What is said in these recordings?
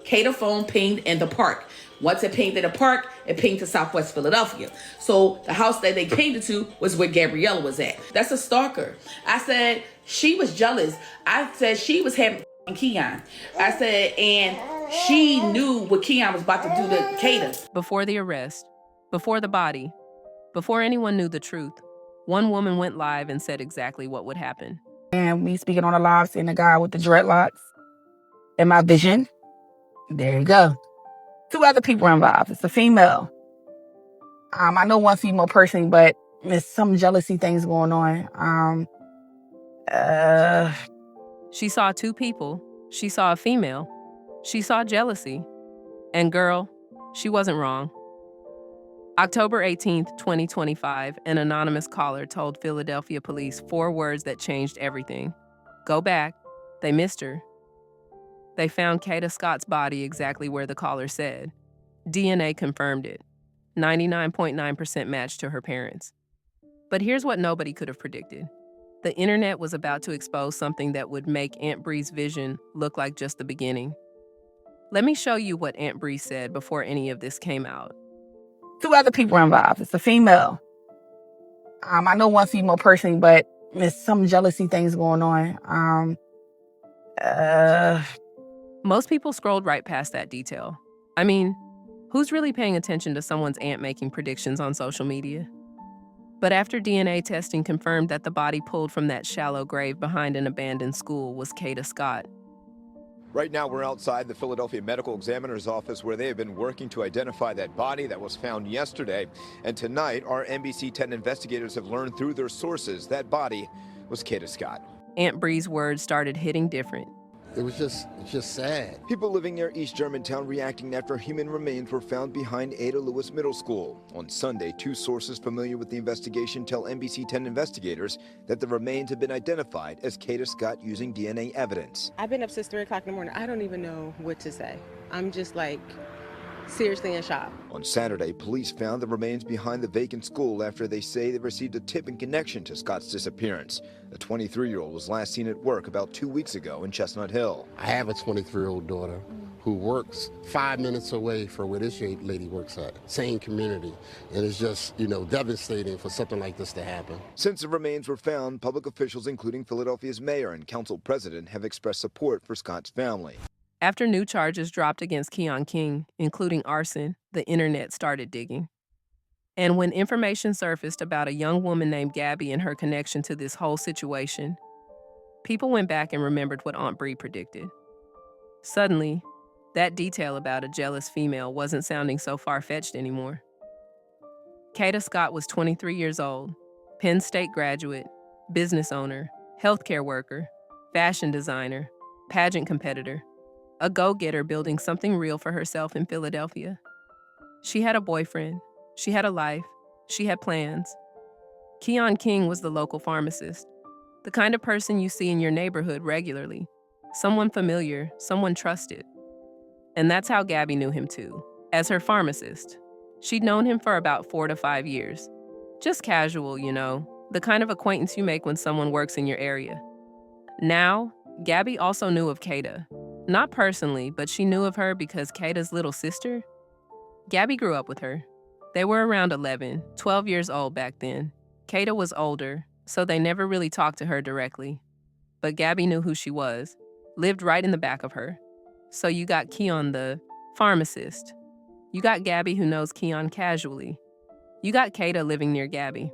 Kada phone pinged in the park. Once it pinged in the park, it pinged to Southwest Philadelphia. So the house that they pinged it to was where Gabriella was at. That's a stalker. I said she was jealous. I said she was having Keon. I said, and she knew what Keon was about to do to Kada. Before the arrest, before the body, before anyone knew the truth, one woman went live and said exactly what would happen. And me speaking on the live, seeing the guy with the dreadlocks in my vision. There you go. 2 other people are involved. It's a female. I know one female person, but there's some jealousy things going on. She saw 2 people. She saw a female. She saw jealousy. And girl, she wasn't wrong. October 18th, 2025, an anonymous caller told Philadelphia police 4 words that changed everything. Go back. They missed her. They found Kada Scott's body exactly where the caller said. DNA confirmed it. 99.9% match to her parents. But here's what nobody could have predicted. The internet was about to expose something that would make Aunt Brie's vision look like just the beginning. Let me show you what Aunt Brie said before any of this came out. 2 other people are involved. It's a female. I know one female person, but there's some jealousy things going on. Most people scrolled right past that detail. I mean, who's really paying attention to someone's aunt making predictions on social media? But after DNA testing confirmed that the body pulled from that shallow grave behind an abandoned school was Kada Scott. Right now, we're outside the Philadelphia Medical Examiner's office where they have been working to identify that body that was found yesterday. And tonight, our NBC 10 investigators have learned through their sources that body was Kada Scott. Aunt Brie's words started hitting different. It was just sad. People living near East Germantown reacting after human remains were found behind Ada Lewis Middle School. On Sunday, 2 sources familiar with the investigation tell NBC 10 investigators that the remains have been identified as Kada Scott using DNA evidence. I've been up since 3 o'clock in the morning. I don't even know what to say. I'm just like seriously in shock. On Saturday, police found the remains behind the vacant school after they say they received a tip in connection to Scott's disappearance. The 23-year-old was last seen at work about 2 weeks ago in Chestnut Hill. I have a 23-year-old daughter who works 5 minutes away from where this lady works at, same community. And it's just, devastating for something like this to happen. Since the remains were found, public officials, including Philadelphia's mayor and council president, have expressed support for Scott's family. After new charges dropped against Keon King, including arson, the internet started digging. And when information surfaced about a young woman named Gabby and her connection to this whole situation, people went back and remembered what Aunt Brie predicted. Suddenly, that detail about a jealous female wasn't sounding so far-fetched anymore. Kada Scott was 23 years old, Penn State graduate, business owner, healthcare worker, fashion designer, pageant competitor, a go-getter building something real for herself in Philadelphia. She had a boyfriend. She had a life. She had plans. Keon King was the local pharmacist, the kind of person you see in your neighborhood regularly, someone familiar, someone trusted. And that's how Gabby knew him too, as her pharmacist. She'd known him for about 4 to 5 years. Just casual, the kind of acquaintance you make when someone works in your area. Now, Gabby also knew of Kada. Not personally, but she knew of her because Kada's little sister, Gabby grew up with her. They were around 11, 12 years old back then. Kada was older, so they never really talked to her directly. But Gabby knew who she was, lived right in the back of her. So you got Keon, the pharmacist. You got Gabby, who knows Keon casually. You got Kada living near Gabby.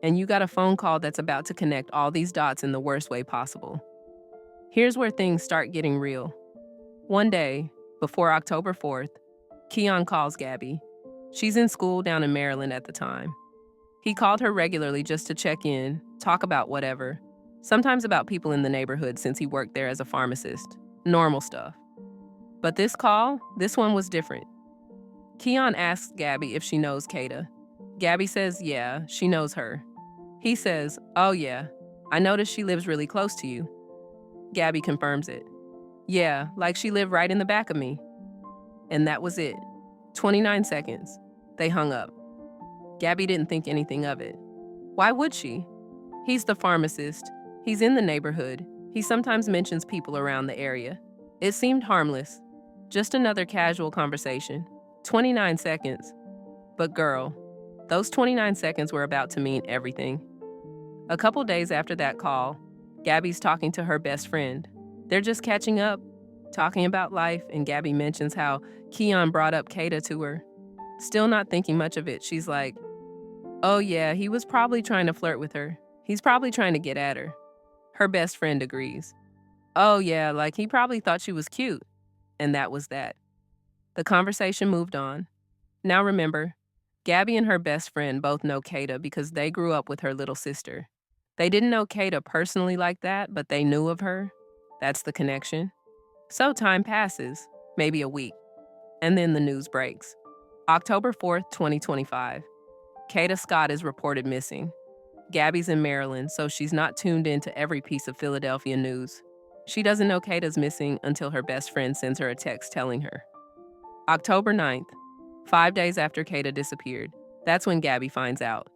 And you got a phone call that's about to connect all these dots in the worst way possible. Here's where things start getting real. One day, before October 4th, Keon calls Gabby. She's in school down in Maryland at the time. He called her regularly just to check in, talk about whatever, sometimes about people in the neighborhood since he worked there as a pharmacist. Normal stuff. But this one was different. Keon asks Gabby if she knows Kada. Gabby says, yeah, she knows her. He says, oh yeah, I noticed she lives really close to you. Gabby confirms it. Yeah, like she lived right in the back of me. And that was it. 29 seconds. They hung up. Gabby didn't think anything of it. Why would she? He's the pharmacist. He's in the neighborhood. He sometimes mentions people around the area. It seemed harmless. Just another casual conversation. 29 seconds. But girl, those 29 seconds were about to mean everything. A couple days after that call, Gabby's talking to her best friend. They're just catching up, talking about life, and Gabby mentions how Keon brought up Kada to her. Still not thinking much of it, she's like, "Oh yeah, he was probably trying to flirt with her. He's probably trying to get at her." Her best friend agrees. "Oh yeah, like he probably thought she was cute." And that was that. The conversation moved on. Now remember, Gabby and her best friend both know Kada because they grew up with her little sister. They didn't know Kada personally like that, but they knew of her. That's the connection. So time passes, maybe a week, and then the news breaks. October 4th, 2025. Kada Scott is reported missing. Gabby's in Maryland, so she's not tuned into every piece of Philadelphia news. She doesn't know Kada's missing until her best friend sends her a text telling her. October 9th, 5 days after Kada disappeared. That's when Gabby finds out.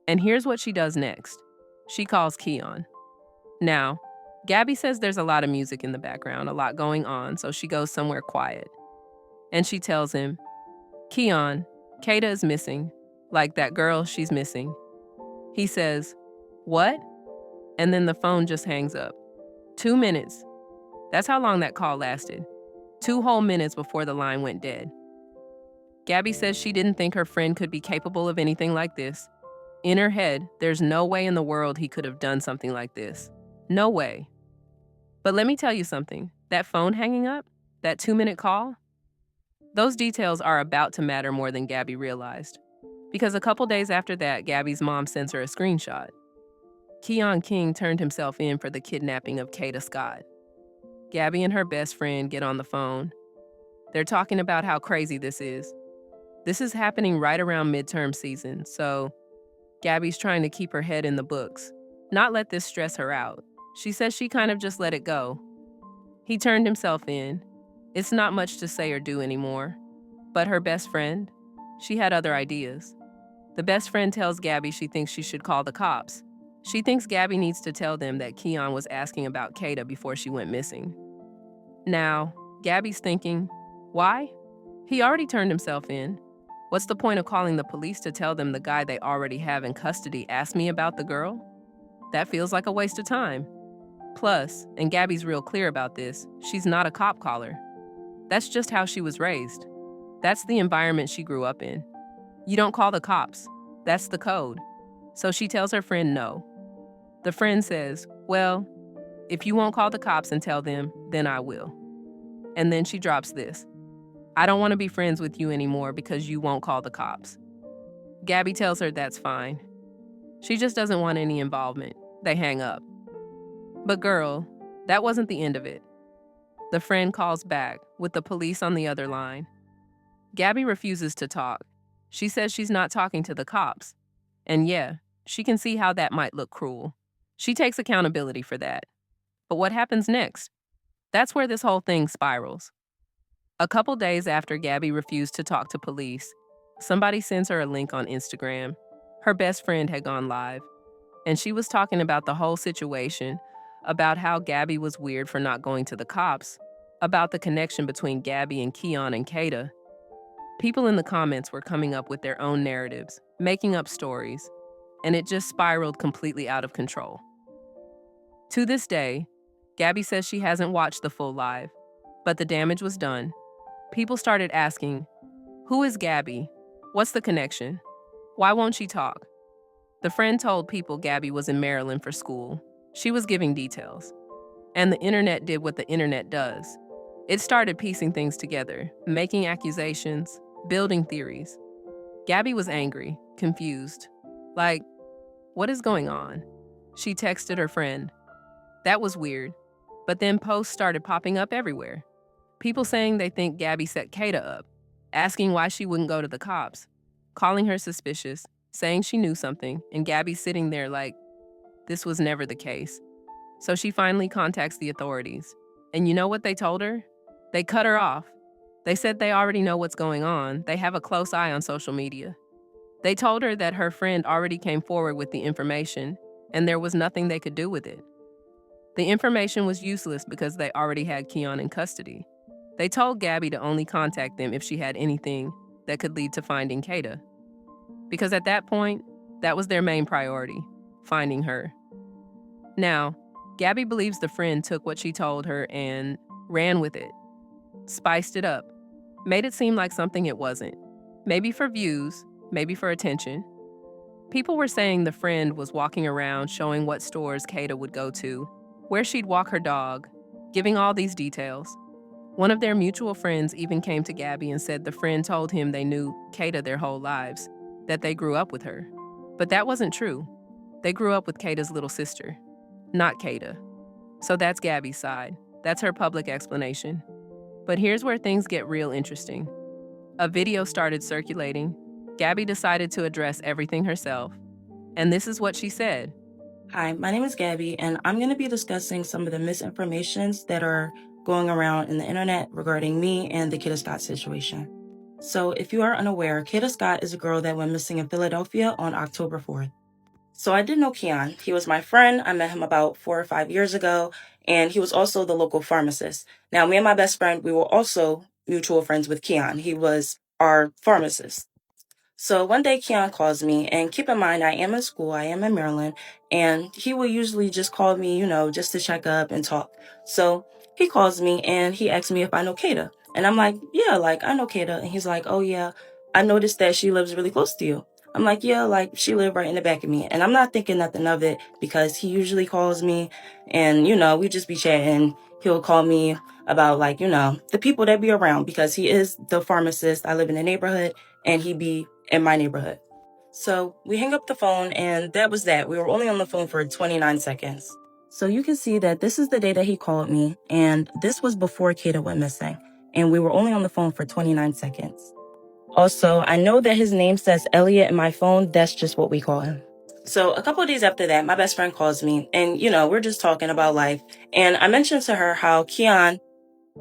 And here's what she does next. She calls Keon. Now, Gabby says there's a lot of music in the background, a lot going on, so she goes somewhere quiet. And she tells him, "Keon, Kada is missing. Like that girl, she's missing." He says, "What?" And then the phone just hangs up. 2 minutes. That's how long that call lasted. 2 whole minutes before the line went dead. Gabby says she didn't think her friend could be capable of anything like this. In her head, there's no way in the world he could have done something like this. No way. But let me tell you something. That phone hanging up, that 2-minute call, those details are about to matter more than Gabby realized. Because a couple days after that, Gabby's mom sends her a screenshot. Keon King turned himself in for the kidnapping of Kada Scott. Gabby and her best friend get on the phone. They're talking about how crazy this is. This is happening right around midterm season, so Gabby's trying to keep her head in the books, not let this stress her out. She says she kind of just let it go. He turned himself in. It's not much to say or do anymore. But her best friend, she had other ideas. The best friend tells Gabby she thinks she should call the cops. She thinks Gabby needs to tell them that Keon was asking about Kada before she went missing. Now, Gabby's thinking, why? He already turned himself in. What's the point of calling the police to tell them the guy they already have in custody asked me about the girl? That feels like a waste of time. Plus, and Gabby's real clear about this, she's not a cop caller. That's just how she was raised. That's the environment she grew up in. You don't call the cops. That's the code. So she tells her friend no. The friend says, well, if you won't call the cops and tell them, then I will. And then she drops this. I don't want to be friends with you anymore because you won't call the cops. Gabby tells her that's fine. She just doesn't want any involvement. They hang up. But girl, that wasn't the end of it. The friend calls back with the police on the other line. Gabby refuses to talk. She says she's not talking to the cops. And yeah, she can see how that might look cruel. She takes accountability for that. But what happens next? That's where this whole thing spirals. A couple days after Gabby refused to talk to police, somebody sends her a link on Instagram. Her best friend had gone live, and she was talking about the whole situation, about how Gabby was weird for not going to the cops, about the connection between Gabby and Keon and Kada. People in the comments were coming up with their own narratives, making up stories, and it just spiraled completely out of control. To this day, Gabby says she hasn't watched the full live, but the damage was done. People started asking, who is Gabby? What's the connection? Why won't she talk? The friend told people Gabby was in Maryland for school. She was giving details. And the internet did what the internet does. It started piecing things together, making accusations, building theories. Gabby was angry, confused. Like, what is going on? She texted her friend. That was weird. But then posts started popping up everywhere. People saying they think Gabby set Kada up, asking why she wouldn't go to the cops, calling her suspicious, saying she knew something, and Gabby sitting there like, this was never the case. So she finally contacts the authorities. And you know what they told her? They cut her off. They said they already know what's going on. They have a close eye on social media. They told her that her friend already came forward with the information, and there was nothing they could do with it. The information was useless because they already had Keon in custody. They told Gabby to only contact them if she had anything that could lead to finding Kada. Because at that point, that was their main priority, finding her. Now, Gabby believes the friend took what she told her and ran with it, spiced it up, made it seem like something it wasn't. Maybe for views, maybe for attention. People were saying the friend was walking around showing what stores Kada would go to, where she'd walk her dog, giving all these details. One of their mutual friends even came to Gabby and said the friend told him they knew Kada their whole lives, that they grew up with her. But that wasn't true. They grew up with Kada's little sister, not Kada. So that's Gabby's side. That's her public explanation. But here's where things get real interesting. A video started circulating. Gabby decided to address everything herself. And this is what she said. Hi, my name is Gabby, and I'm going to be discussing some of the misinformations that are going around in the internet regarding me and the Kada Scott situation. So if you are unaware, Kada Scott is a girl that went missing in Philadelphia on October 4th. So I did know Keon. He was my friend. I met him about 4 or 5 years ago, and he was also the local pharmacist. Now, me and my best friend, we were also mutual friends with Keon. He was our pharmacist. So one day Keon calls me, and keep in mind, I am in school, I am in Maryland, and he will usually just call me, just to check up and talk. So he calls me and he asks me if I know Kada. And I'm like, yeah, I know Kada. And he's like, oh yeah, I noticed that she lives really close to you. I'm like, yeah, she lived right in the back of me. And I'm not thinking nothing of it because he usually calls me and, we just be chatting. He'll call me about the people that be around because he is the pharmacist. I live in the neighborhood and he be in my neighborhood. So we hang up the phone and that was that. We were only on the phone for 29 seconds. So you can see that this is the day that he called me and this was before Kada went missing. And we were only on the phone for 29 seconds. Also, I know that his name says Elliot in my phone. That's just what we call him. So a couple of days after that, my best friend calls me and, we're just talking about life. And I mentioned to her how Keon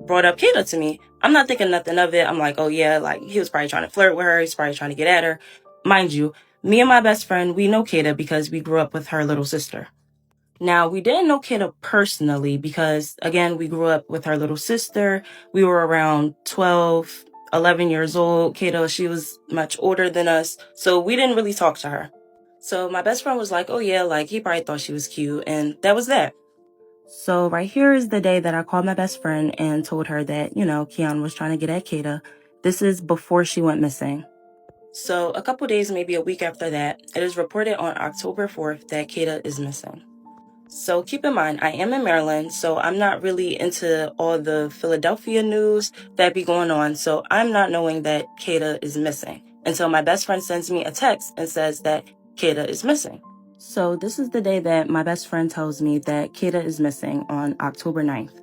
brought up Kada to me. I'm not thinking nothing of it. I'm like, oh yeah, he was probably trying to flirt with her. He's probably trying to get at her. Mind you, me and my best friend, we know Kada because we grew up with her little sister. Now, we didn't know Kada personally because, again, we grew up with her little sister. We were around 12, 11 years old. Kada, she was much older than us, so we didn't really talk to her. So my best friend was like, oh yeah, he probably thought she was cute, and that was that. So right here is the day that I called my best friend and told her that, Keon was trying to get at Kada. This is before she went missing. So a couple days, maybe a week after that, it is reported on October 4th that Kada is missing. So keep in mind, I am in Maryland, so I'm not really into all the Philadelphia news that be going on. So I'm not knowing that Kada is missing until my best friend sends me a text and says that Kada is missing. So this is the day that my best friend tells me that Kada is missing on October 9th.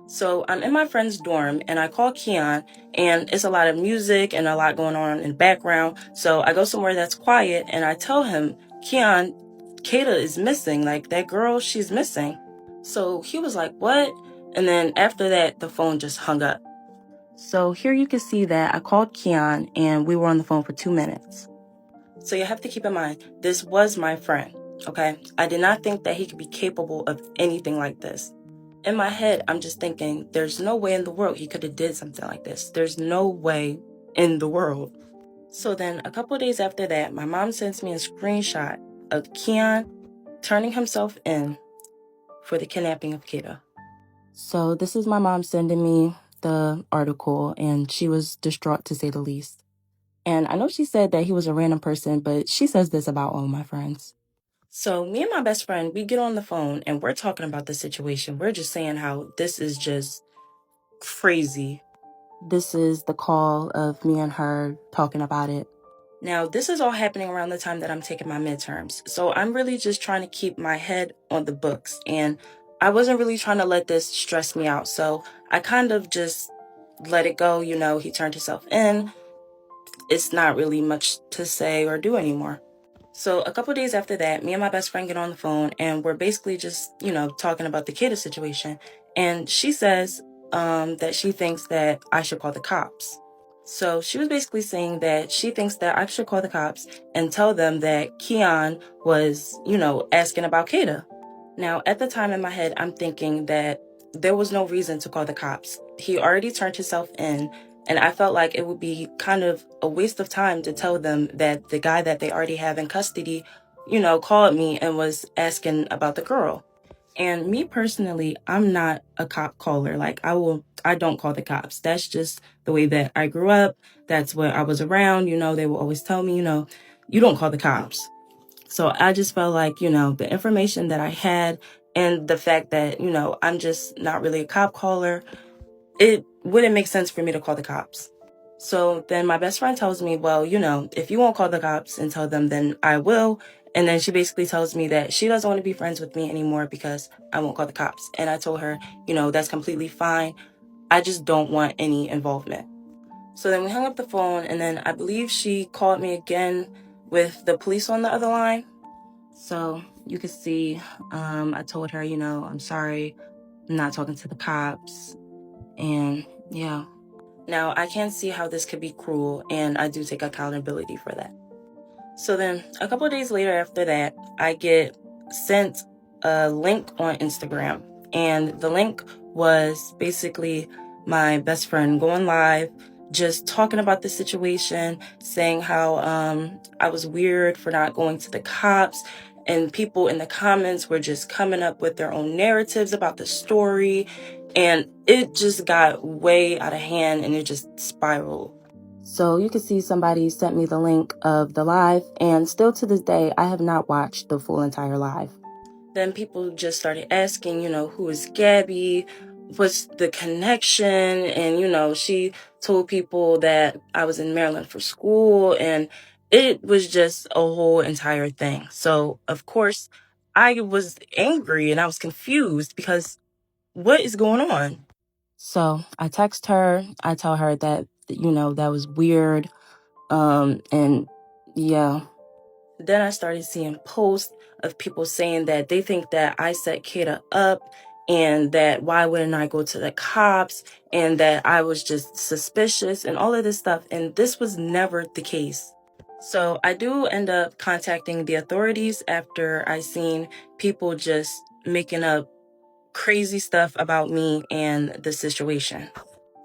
So I'm in my friend's dorm and I call Keon and it's a lot of music and a lot going on in the background. So I go somewhere that's quiet and I tell him, Keon, Kada is missing. That girl, she's missing. So he was like, what? And then after that, the phone just hung up. So here you can see that I called Keon and we were on the phone for 2 minutes. So you have to keep in mind, this was my friend, okay? I did not think that he could be capable of anything like this. In my head, I'm just thinking, there's no way in the world he could have did something like this. There's no way in the world. So then a couple of days after that, my mom sends me a screenshot of Keon turning himself in for the kidnapping of Kada. So this is my mom sending me the article, and she was distraught to say the least. And I know she said that he was a random person, but she says this about all my friends. So me and my best friend, we get on the phone and we're talking about the situation. We're just saying how this is just crazy. This is the call of me and her talking about it. Now, this is all happening around the time that I'm taking my midterms. So I'm really just trying to keep my head on the books. And I wasn't really trying to let this stress me out. So I kind of just let it go. He turned himself in. It's not really much to say or do anymore. So a couple days after that, me and my best friend get on the phone and we're basically just, talking about the Kada situation. And she says that she thinks that I should call the cops. So she was basically saying that she thinks that I should call the cops and tell them that Keon was, asking about Kada. Now, at the time in my head, I'm thinking that there was no reason to call the cops. He already turned himself in, and I felt like it would be kind of a waste of time to tell them that the guy that they already have in custody, called me and was asking about the girl. And me personally, I'm not a cop caller. Like I don't call the cops. That's just the way that I grew up. That's what I was around. They will always tell me, you don't call the cops. So I just felt like, the information that I had and the fact that, I'm just not really a cop caller, it wouldn't make sense for me to call the cops. So then my best friend tells me, well, if you won't call the cops and tell them, then I will. And then she basically tells me that she doesn't want to be friends with me anymore because I won't call the cops. And I told her, that's completely fine. I just don't want any involvement. So then we hung up the phone, and then I believe she called me again with the police on the other line. So you could see, I told her, I'm sorry, I'm not talking to the cops. And yeah. Now, I can see how this could be cruel, and I do take accountability for that. So then a couple of days later after that, I get sent a link on Instagram. And the link was basically my best friend going live, just talking about the situation, saying how I was weird for not going to the cops. And people in the comments were just coming up with their own narratives about the story. And it just got way out of hand, and it just spiraled. So you can see somebody sent me the link of the live, and still to this day, I have not watched the full entire live. Then people just started asking, who is Gabby? What's the connection? And, she told people that I was in Maryland for school, and it was just a whole entire thing. So, of course, I was angry and I was confused because what is going on? So I text her, I tell her that, that was weird. And yeah. Then I started seeing posts of people saying that they think that I set Kada up, and that why wouldn't I go to the cops, and that I was just suspicious and all of this stuff. And this was never the case. So I do end up contacting the authorities after I seen people just making up crazy stuff about me and the situation.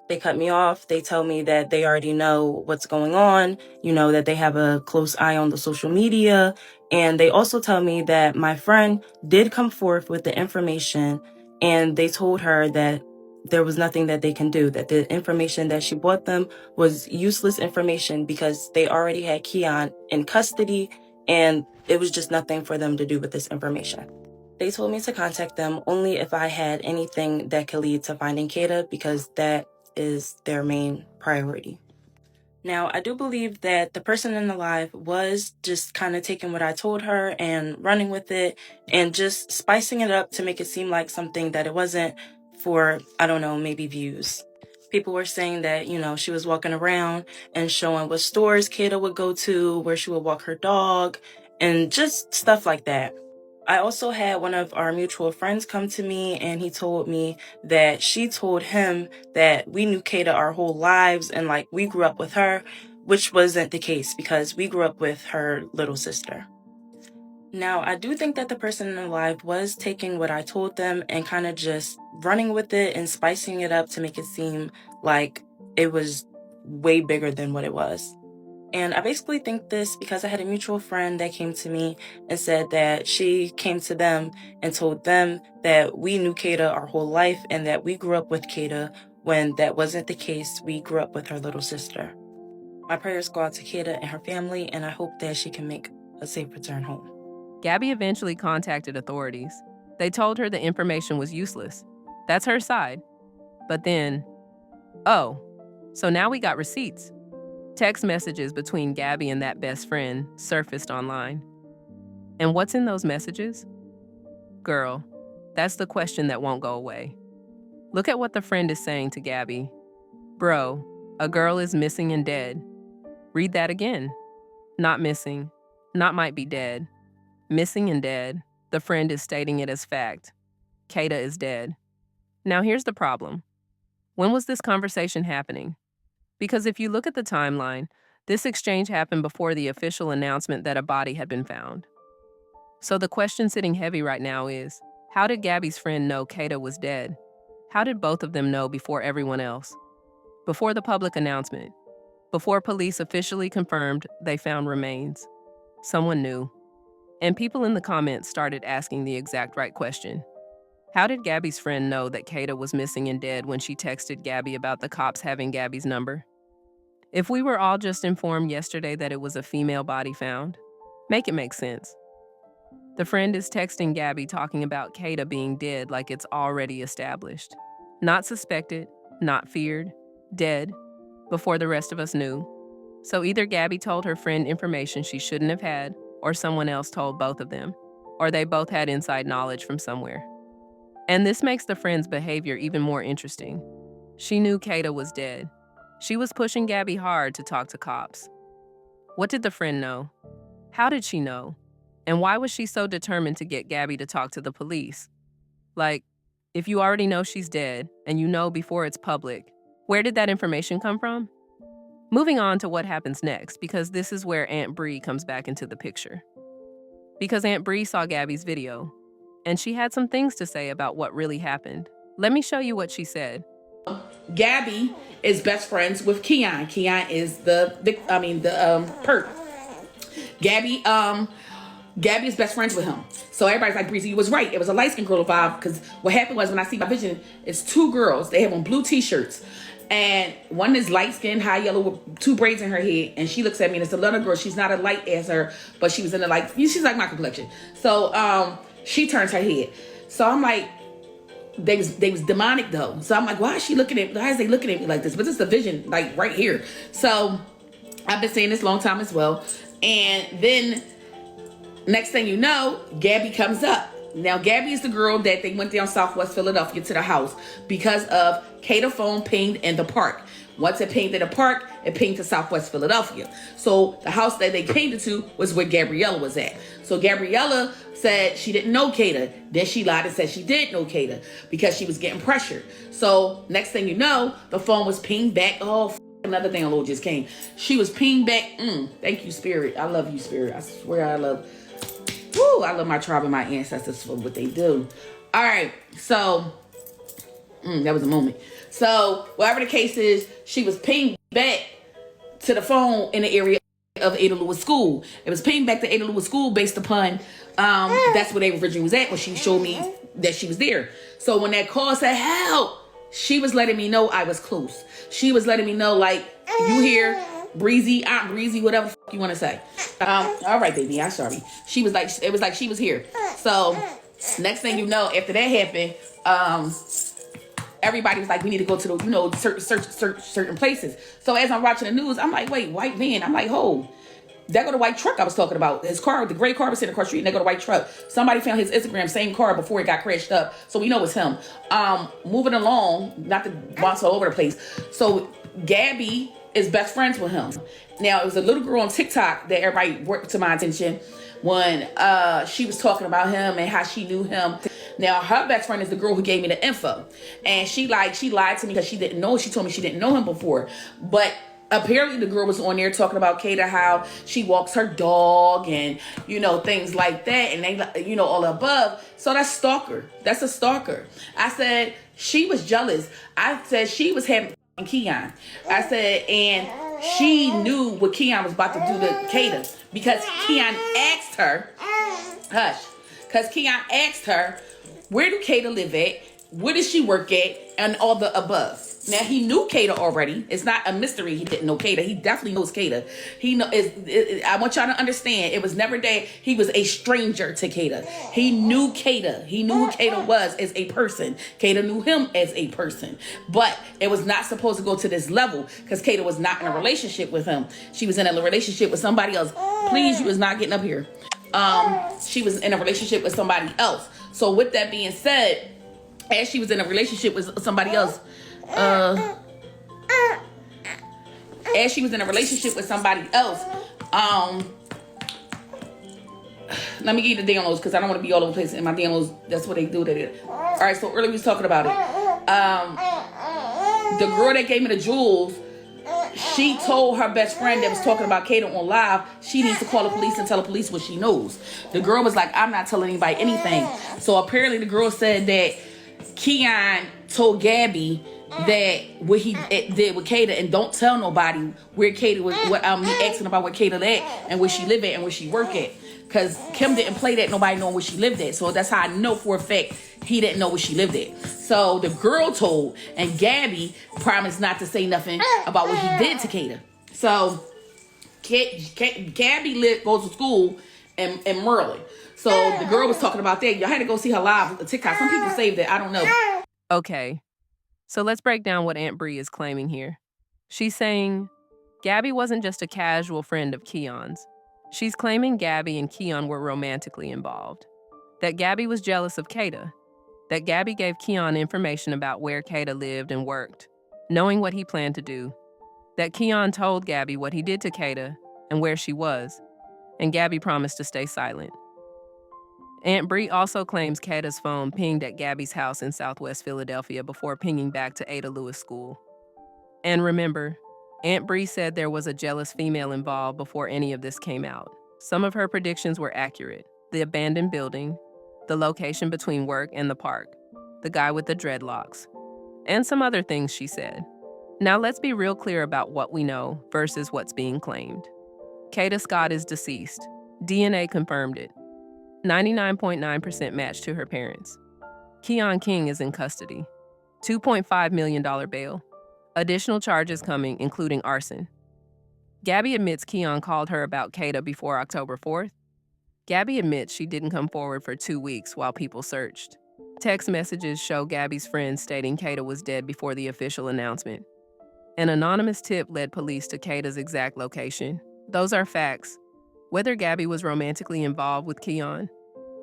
They cut me off. They tell me that they already know what's going on, that they have a close eye on the social media. And they also tell me that my friend did come forth with the information, and they told her that there was nothing that they can do, that the information that she brought them was useless information because they already had Keon in custody, and it was just nothing for them to do with this information. They told me to contact them only if I had anything that could lead to finding Kada, because that is their main priority. Now, I do believe that the person in the live was just kind of taking what I told her and running with it and just spicing it up to make it seem like something that it wasn't, for, I don't know, maybe views. People were saying that, she was walking around and showing what stores Kada would go to, where she would walk her dog, and just stuff like that. I also had one of our mutual friends come to me, and he told me that she told him that we knew Kada our whole lives and like we grew up with her, which wasn't the case because we grew up with her little sister. Now, I do think that the person in the live was taking what I told them and kind of just running with it and spicing it up to make it seem like it was way bigger than what it was. And I basically think this because I had a mutual friend that came to me and said that she came to them and told them that we knew Kada our whole life and that we grew up with Kada, when that wasn't the case. We grew up with her little sister. My prayers go out to Kada and her family, and I hope that she can make a safe return home. Gabby eventually contacted authorities. They told her the information was useless. That's her side. But then, so now we got receipts. Text messages between Gabby and that best friend surfaced online. And what's in those messages? Girl, that's the question that won't go away. Look at what the friend is saying to Gabby. Bro, a girl is missing and dead. Read that again. Not missing, not might be dead. Missing and dead. The friend is stating it as fact. Kada is dead. Now here's the problem. When was this conversation happening? Because if you look at the timeline, this exchange happened before the official announcement that a body had been found. So the question sitting heavy right now is, how did Gabby's friend know Kada was dead? How did both of them know before everyone else? Before the public announcement? Before police officially confirmed they found remains? Someone knew. And people in the comments started asking the exact right question. How did Gabby's friend know that Kada was missing and dead when she texted Gabby about the cops having Gabby's number? If we were all just informed yesterday that it was a female body found, make it make sense. The friend is texting Gabby talking about Kada being dead like it's already established. Not suspected, not feared, dead, before the rest of us knew. So either Gabby told her friend information she shouldn't have had, or someone else told both of them, or they both had inside knowledge from somewhere. And this makes the friend's behavior even more interesting. She knew Kada was dead. She was pushing Gabby hard to talk to cops. What did the friend know? How did she know? And why was she so determined to get Gabby to talk to the police? Like, if you already know she's dead, and you know before it's public, where did that information come from? Moving on to what happens next, because this is where Aunt Brie comes back into the picture. Because Aunt Brie saw Gabby's video, and she had some things to say about what really happened. Let me show you what she said. Gabby is best friends with Keon. Keon is the perp. Gabby is best friends with him. So everybody's like, Breezy, you was right. It was a light-skinned girl vibe, because what happened was, when I see my vision, it's two girls. They have on blue t-shirts. And one is light-skinned, high yellow, with two braids in her head. And she looks at me, and it's a little girl. She's not as light as her, but she was in the light. She's like my complexion. So she turns her head. So I'm like, they was demonic though. So I'm like, why is they looking at me like this? But it's the vision, like right here. So I've been saying this a long time as well. And then next thing you know, Gabby comes up. Now, Gabby is the girl that they went down Southwest Philadelphia to the house because of Kada phone pinged in the park. Once it pinged in the park, it pinged to Southwest Philadelphia. So the house that they pinged it to was where Gabriella was at. So Gabriella said she didn't know Kada. Then she lied and said she did know Kada because she was getting pressured. So next thing you know, the phone was pinged back. Oh, another thing Lord just came. She was pinged back. Thank you, Spirit. I love you, Spirit. I swear I love my tribe and my ancestors for what they do. All right, so that was a moment. So whatever the case is, she was pinged back to the phone in the area of Ada Lewis School. It was pinged back to Ada Lewis School based upon that's where they originally was at when she showed me that she was there. So when that call said help, she was letting me know I was close. She was letting me know, like, you here, Breezy, Aunt Breezy, whatever the fuck you want to say. All right, baby, I'm sorry. She was like, it was like she was here. So next thing you know, after that happened, everybody was like, we need to go to the, certain places. So as I'm watching the news, I'm like, wait, white van. I'm like, that go the white truck I was talking about. His car, the gray car was sitting across the street, and they go the white truck. Somebody found his Instagram, same car before it got crashed up. So we know it's him. Moving along, not to bounce all over the place. So Gabby is best friends with him. Now, it was a little girl on TikTok that everybody brought to my attention when she was talking about him and how she knew him. Now, her best friend is the girl who gave me the info. And she lied to me because she didn't know. She told me she didn't know him before. But apparently the girl was on there talking about Kada, how she walks her dog and, things like that. And they, all above. So that's stalker. That's a stalker. I said she was jealous. I said she was having Keon. I said, and she knew what Keon was about to do to Kada because Keon asked her, where do Kada live at? Where does she work at? And all the above. Now, he knew Kada already. It's not a mystery he didn't know Kada. He definitely knows Kada. I want y'all to understand, it was never that he was a stranger to Kada. He knew Kada. He knew who Kada was as a person. Kada knew him as a person. But it was not supposed to go to this level because Kada was not in a relationship with him. She was in a relationship with somebody else. Please, you was not getting up here. She was in a relationship with somebody else. So with that being said, as she was in a relationship with somebody else, let me give you the downloads because I don't want to be all over the place. In my downloads, that's what they do. All right, so earlier we was talking about it. The girl that gave me the jewels, she told her best friend that was talking about Kada on live, she needs to call the police and tell the police what she knows. The girl was like, I'm not telling anybody anything. So apparently the girl said that Keon told Gabby that what he did with Kada, and don't tell nobody where Kada was. Me asking about where Kada at and where she live at and where she work at, because Kim didn't play that nobody knowing where she lived at. So that's how I know for a fact he didn't know where she lived at. So the girl told, and Gabby promised not to say nothing about what he did to Kada. So Gabby goes to school in Maryland. So the girl was talking about that. Y'all had to go see her live TikTok. Some people saved it. I don't know. Okay, so let's break down what Aunt Brie is claiming here. She's saying Gabby wasn't just a casual friend of Keon's. She's claiming Gabby and Keon were romantically involved. That Gabby was jealous of Kada. That Gabby gave Keon information about where Kada lived and worked, knowing what he planned to do. That Keon told Gabby what he did to Kada and where she was, and Gabby promised to stay silent. Aunt Brie also claims Kada's phone pinged at Gabby's house in Southwest Philadelphia before pinging back to Ada Lewis School. And remember, Aunt Brie said there was a jealous female involved before any of this came out. Some of her predictions were accurate. The abandoned building, the location between work and the park, the guy with the dreadlocks, and some other things she said. Now let's be real clear about what we know versus what's being claimed. Kada Scott is deceased. DNA confirmed it. 99.9% match to her parents. Keon King is in custody. $2.5 million bail. Additional charges coming, including arson. Gabby admits Keon called her about Kada before October 4th. Gabby admits she didn't come forward for 2 weeks while people searched. Text messages show Gabby's friends stating Kada was dead before the official announcement. An anonymous tip led police to Kada's exact location. Those are facts. Whether Gabby was romantically involved with Keon,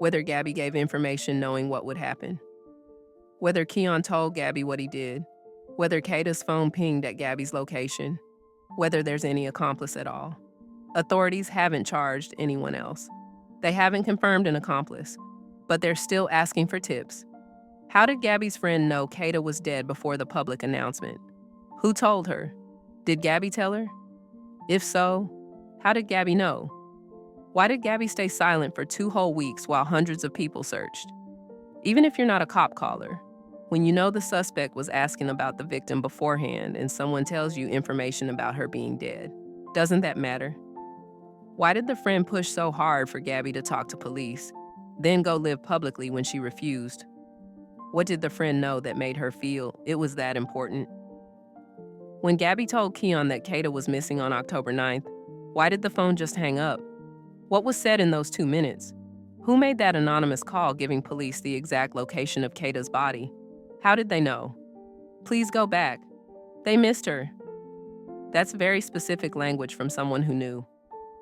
whether Gabby gave information knowing what would happen, whether Keon told Gabby what he did, whether Kada's phone pinged at Gabby's location, whether there's any accomplice at all. Authorities haven't charged anyone else. They haven't confirmed an accomplice, but they're still asking for tips. How did Gabby's friend know Kada was dead before the public announcement? Who told her? Did Gabby tell her? If so, how did Gabby know? Why did Gabby stay silent for 2 whole weeks while hundreds of people searched? Even if you're not a cop caller, when you know the suspect was asking about the victim beforehand and someone tells you information about her being dead, doesn't that matter? Why did the friend push so hard for Gabby to talk to police, then go live publicly when she refused? What did the friend know that made her feel it was that important? When Gabby told Keon that Kada was missing on October 9th, why did the phone just hang up? What was said in those 2 minutes? Who made that anonymous call giving police the exact location of Kada's body? How did they know? Please go back. They missed her. That's very specific language from someone who knew.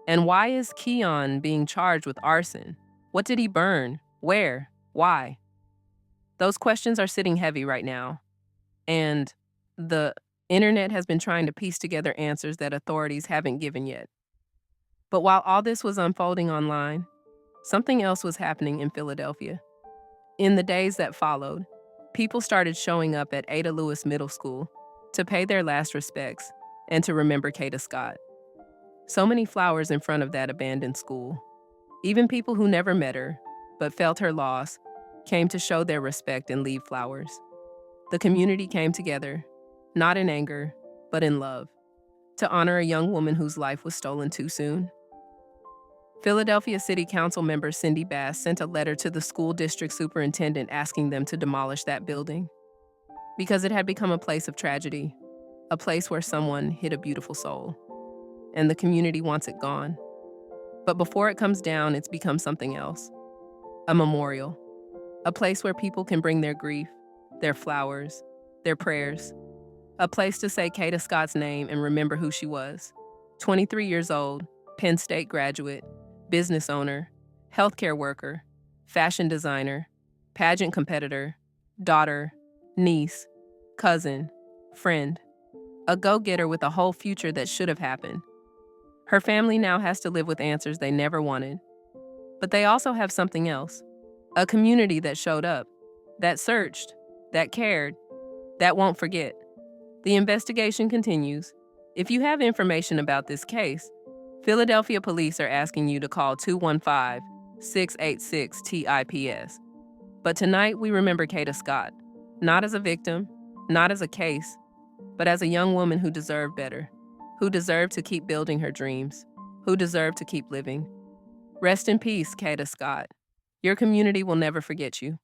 And why is Keon being charged with arson? What did he burn? Where? Why? Those questions are sitting heavy right now. And the internet has been trying to piece together answers that authorities haven't given yet. But while all this was unfolding online, something else was happening in Philadelphia. In the days that followed, people started showing up at Ada Lewis Middle School to pay their last respects and to remember Kada Scott. So many flowers in front of that abandoned school. Even people who never met her, but felt her loss, came to show their respect and leave flowers. The community came together, not in anger, but in love, to honor a young woman whose life was stolen too soon. Philadelphia City Council member Cindy Bass sent a letter to the school district superintendent asking them to demolish that building because it had become a place of tragedy, a place where someone hid a beautiful soul, and the community wants it gone. But before it comes down, it's become something else, a memorial, a place where people can bring their grief, their flowers, their prayers, a place to say Kada Scott's name and remember who she was. 23 years old, Penn State graduate, business owner, healthcare worker, fashion designer, pageant competitor, daughter, niece, cousin, friend, a go-getter with a whole future that should have happened. Her family now has to live with answers they never wanted. But they also have something else, a community that showed up, that searched, that cared, that won't forget. The investigation continues. If you have information about this case, Philadelphia police are asking you to call 215-686-TIPS. But tonight, we remember Kada Scott, Not as a victim, not as a case, but as a young woman who deserved better, who deserved to keep building her dreams, who deserved to keep living. Rest in peace, Kada Scott. Your community will never forget you.